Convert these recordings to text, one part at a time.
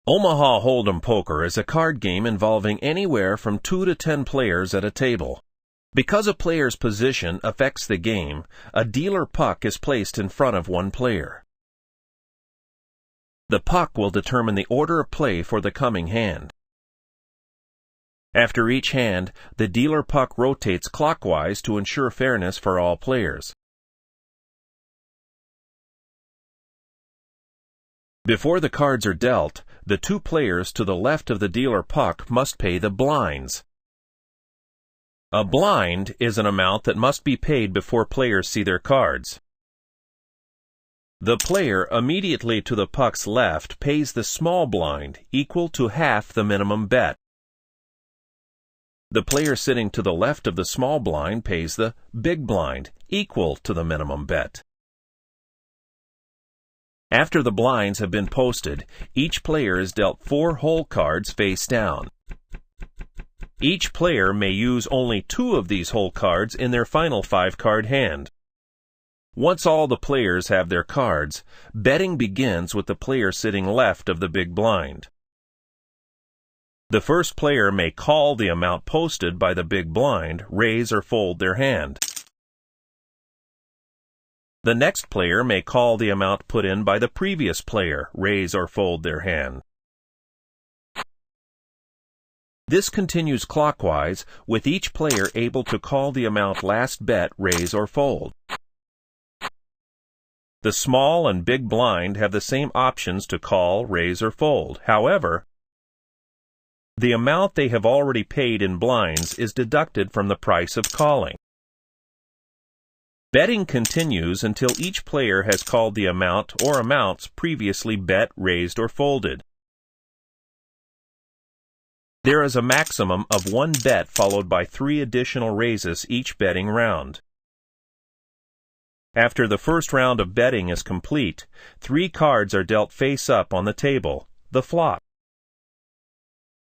Omaha Hold'em Poker is a card game involving anywhere from 2 to 10 players at a table. Because a player's position affects the game, a dealer puck is placed in front of one player. The puck will determine the order of play for the coming hand. After each hand, the dealer puck rotates clockwise to ensure fairness for all players. Before the cards are dealt, the two players to the left of the dealer puck must pay the blinds. A blind is an amount that must be paid before players see their cards. The player immediately to the puck's left pays the small blind, equal to half the minimum bet. The player sitting to the left of the small blind pays the big blind, equal to the minimum bet. After the blinds have been posted, each player is dealt 4 hole cards face down. Each player may use only 2 of these hole cards in their final 5-card hand. Once all the players have their cards, betting begins with the player sitting left of the big blind. The first player may call the amount posted by the big blind, raise or fold their hand. The next player may call the amount put in by the previous player, raise or fold their hand. This continues clockwise, with each player able to call the amount last bet, raise or fold. The small and big blind have the same options to call, raise or fold. However, the amount they have already paid in blinds is deducted from the price of calling. Betting continues until each player has called the amount or amounts previously bet, raised, or folded. There is a maximum of 1 bet followed by 3 additional raises each betting round. After the first round of betting is complete, 3 cards are dealt face up on the table, the flop.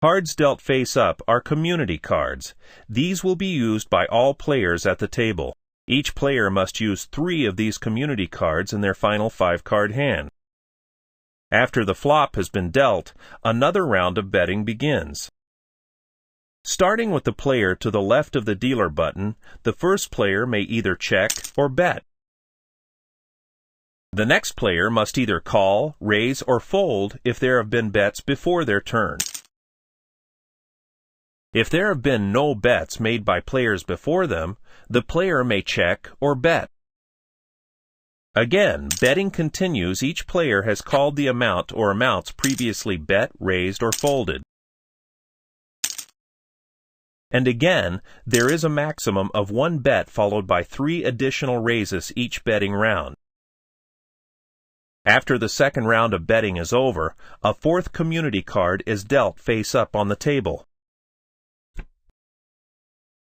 Cards dealt face up are community cards. These will be used by all players at the table. Each player must use 3 of these community cards in their final 5-card hand. After the flop has been dealt, another round of betting begins. Starting with the player to the left of the dealer button, the first player may either check or bet. The next player must either call, raise, or fold if there have been bets before their turn. If there have been no bets made by players before them, the player may check or bet. Again, betting continues. Each player has called the amount or amounts previously bet, raised, or folded. And again, there is a maximum of 1 bet followed by 3 additional raises each betting round. After the second round of betting is over, a 4th community card is dealt face up on the table.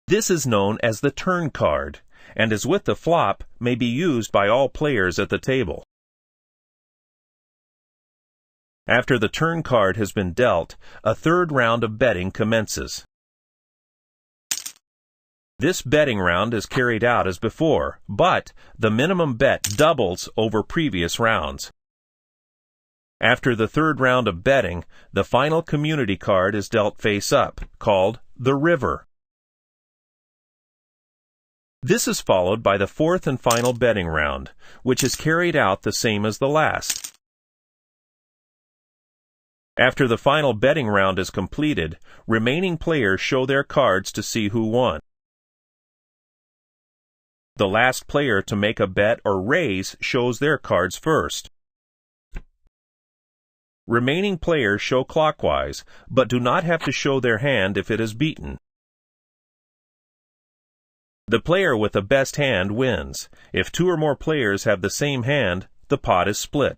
This is known as the turn card, and as with the flop, may be used by all players at the table. After the turn card has been dealt, a 3rd round of betting commences. This betting round is carried out as before, but the minimum bet doubles over previous rounds. After the 3rd round of betting, the final community card is dealt face up, called the river. This is followed by the 4th and final betting round, which is carried out the same as the last. After the final betting round is completed, remaining players show their cards to see who won. The last player to make a bet or raise shows their cards first. Remaining players show clockwise, but do not have to show their hand if it is beaten. The player with the best hand wins. If 2 or more players have the same hand, the pot is split.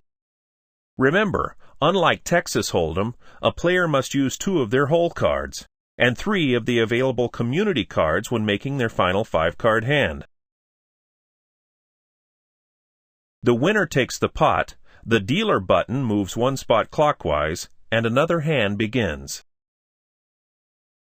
Remember, unlike Texas Hold'em, a player must use 2 of their hole cards, and 3 of the available community cards when making their final 5-card hand. The winner takes the pot, the dealer button moves 1 spot clockwise, and another hand begins.